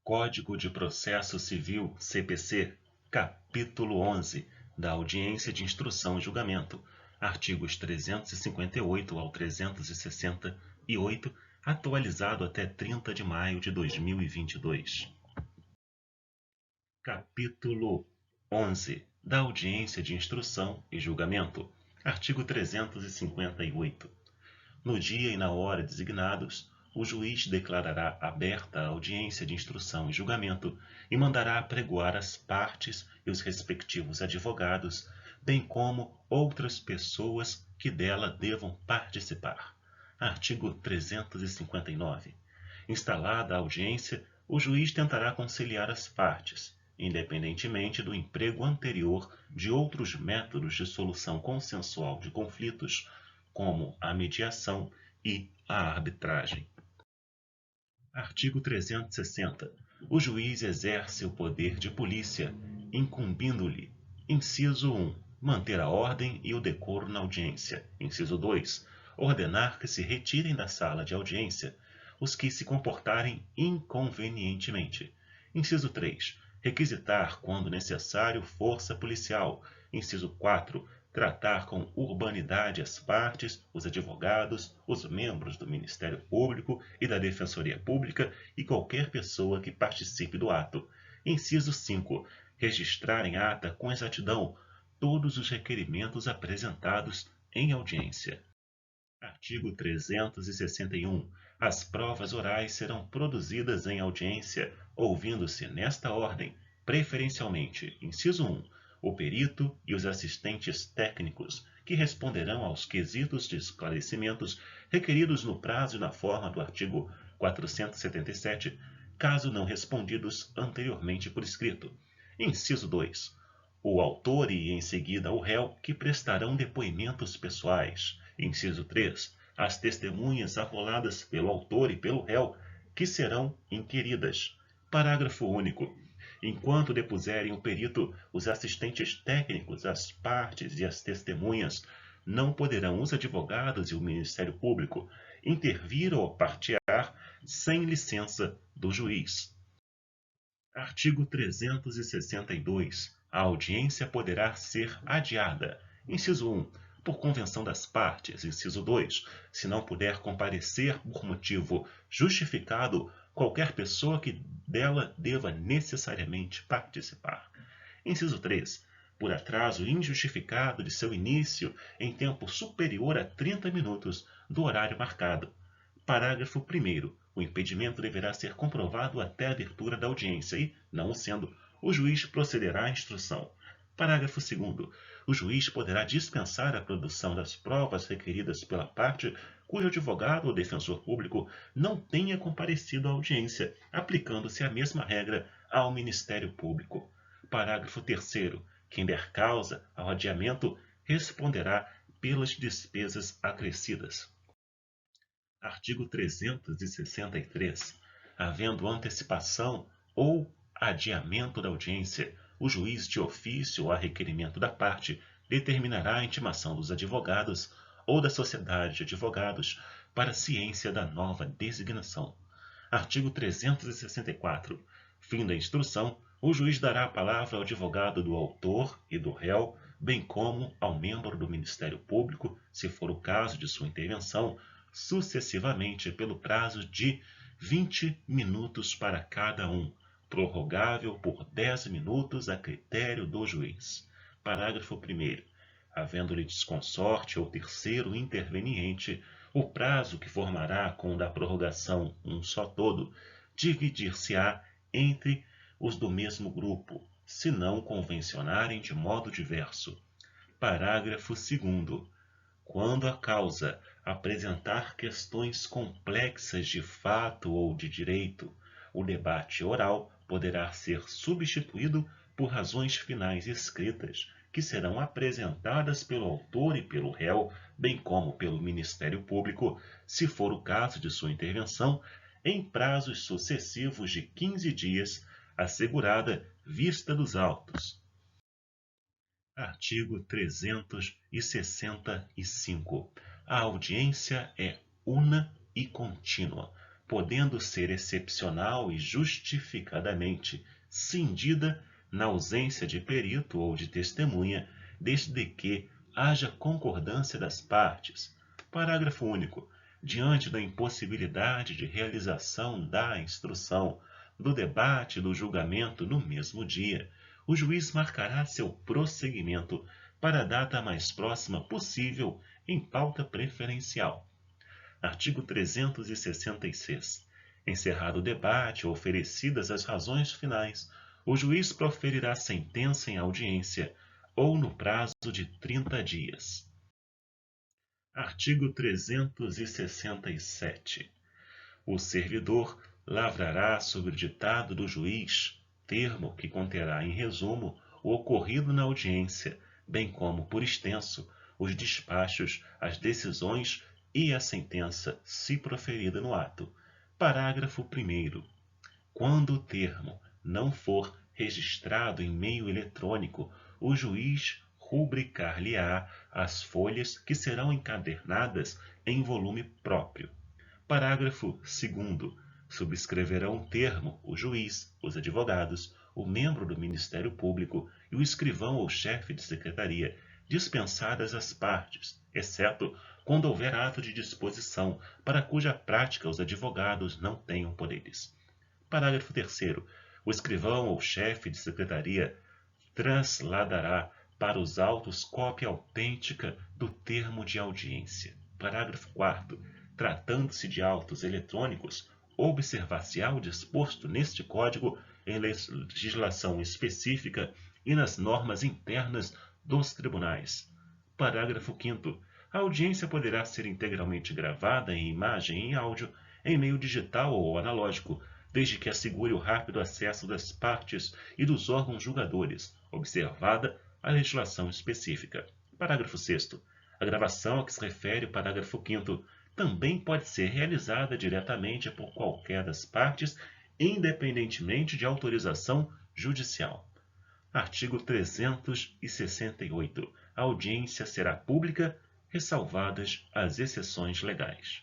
Código de Processo Civil, CPC, capítulo 11, da Audiência de Instrução e Julgamento, artigos 358 ao 368, atualizado até 30 de maio de 2022. Capítulo 11, da Audiência de Instrução e Julgamento, artigo 358. No dia e na hora designados, o juiz declarará aberta a audiência de instrução e julgamento e mandará apregoar as partes e os respectivos advogados, bem como outras pessoas que dela devam participar. Artigo 359. Instalada a audiência, o juiz tentará conciliar as partes, independentemente do emprego anterior de outros métodos de solução consensual de conflitos, como a mediação e a arbitragem. Artigo 360. O juiz exerce o poder de polícia, incumbindo-lhe: inciso 1. Manter a ordem e o decoro na audiência. Inciso 2. Ordenar que se retirem da sala de audiência os que se comportarem inconvenientemente. Inciso 3. Requisitar, quando necessário, força policial. Inciso 4. Tratar com urbanidade as partes, os advogados, os membros do Ministério Público e da Defensoria Pública e qualquer pessoa que participe do ato. Inciso 5. Registrar em ata com exatidão todos os requerimentos apresentados em audiência. Artigo 361. As provas orais serão produzidas em audiência, ouvindo-se nesta ordem, preferencialmente, inciso 1, o perito e os assistentes técnicos, que responderão aos quesitos de esclarecimentos requeridos no prazo e na forma do artigo 477, caso não respondidos anteriormente por escrito. Inciso 2. O autor e, em seguida, o réu, que prestarão depoimentos pessoais. Inciso 3. As testemunhas arroladas pelo autor e pelo réu, que serão inquiridas. Parágrafo único. Enquanto depuserem o perito, os assistentes técnicos, as partes e as testemunhas, não poderão os advogados e o Ministério Público intervir ou partear sem licença do juiz. Artigo 362. A audiência poderá ser adiada. Inciso 1. Por convenção das partes. Inciso 2. Se não puder comparecer por motivo justificado qualquer pessoa que dela deva necessariamente participar. Inciso 3. Por atraso injustificado de seu início em tempo superior a 30 minutos do horário marcado. Parágrafo 1º. O impedimento deverá ser comprovado até a abertura da audiência e, não o sendo, o juiz procederá à instrução. Parágrafo 2º. O juiz poderá dispensar a produção das provas requeridas pela parte cujo advogado ou defensor público não tenha comparecido à audiência, aplicando-se a mesma regra ao Ministério Público. Parágrafo 3º. Quem der causa ao adiamento responderá pelas despesas acrescidas. Artigo 363. Havendo antecipação ou adiamento da audiência, o juiz de ofício ou a requerimento da parte determinará a intimação dos advogados ou da sociedade de advogados para ciência da nova designação. Artigo 364. Fim da instrução, o juiz dará a palavra ao advogado do autor e do réu, bem como ao membro do Ministério Público, se for o caso de sua intervenção, sucessivamente pelo prazo de 20 minutos para cada um, prorrogável por 10 minutos a critério do juiz. Parágrafo 1º. Havendo-lhe desconsorte ou terceiro interveniente, o prazo que formará com o da prorrogação um só todo, dividir-se-á entre os do mesmo grupo, se não convencionarem de modo diverso. Parágrafo 2º. Quando a causa apresentar questões complexas de fato ou de direito, o debate oral poderá ser substituído por razões finais escritas, que serão apresentadas pelo autor e pelo réu, bem como pelo Ministério Público, se for o caso de sua intervenção, em prazos sucessivos de 15 dias, assegurada vista dos autos. Artigo 365. A audiência é una e contínua. podendo ser excepcional e justificadamente cindida na ausência de perito ou de testemunha, desde que haja concordância das partes. Parágrafo único. Diante da impossibilidade de realização da instrução, do debate e do julgamento no mesmo dia, o juiz marcará seu prosseguimento para a data mais próxima possível em pauta preferencial. Artigo 366. Encerrado o debate ou oferecidas as razões finais, o juiz proferirá sentença em audiência ou no prazo de 30 dias. Artigo 367. O servidor lavrará sobre o ditado do juiz termo que conterá, em resumo, o ocorrido na audiência, bem como, por extenso, os despachos, as decisões e a sentença, se proferida no ato. Parágrafo 1º. Quando o termo não for registrado em meio eletrônico, o juiz rubricar-lhe-á as folhas que serão encadernadas em volume próprio. Parágrafo 2º. Subscreverão o termo o juiz, os advogados, o membro do Ministério Público e o escrivão ou chefe de secretaria, dispensadas as partes, exceto quando houver ato de disposição, para cuja prática os advogados não tenham poderes. Parágrafo 3º. O escrivão ou chefe de secretaria transladará para os autos cópia autêntica do termo de audiência. Parágrafo 4º. Tratando-se de autos eletrônicos, observar-se-á o disposto neste Código em legislação específica e nas normas internas dos tribunais. Parágrafo 5º. A audiência poderá ser integralmente gravada em imagem e em áudio, em meio digital ou analógico, desde que assegure o rápido acesso das partes e dos órgãos julgadores, observada a legislação específica. Parágrafo 6º. A gravação a que se refere o parágrafo 5º também pode ser realizada diretamente por qualquer das partes, independentemente de autorização judicial. Artigo 368. A audiência será pública, ressalvadas as exceções legais.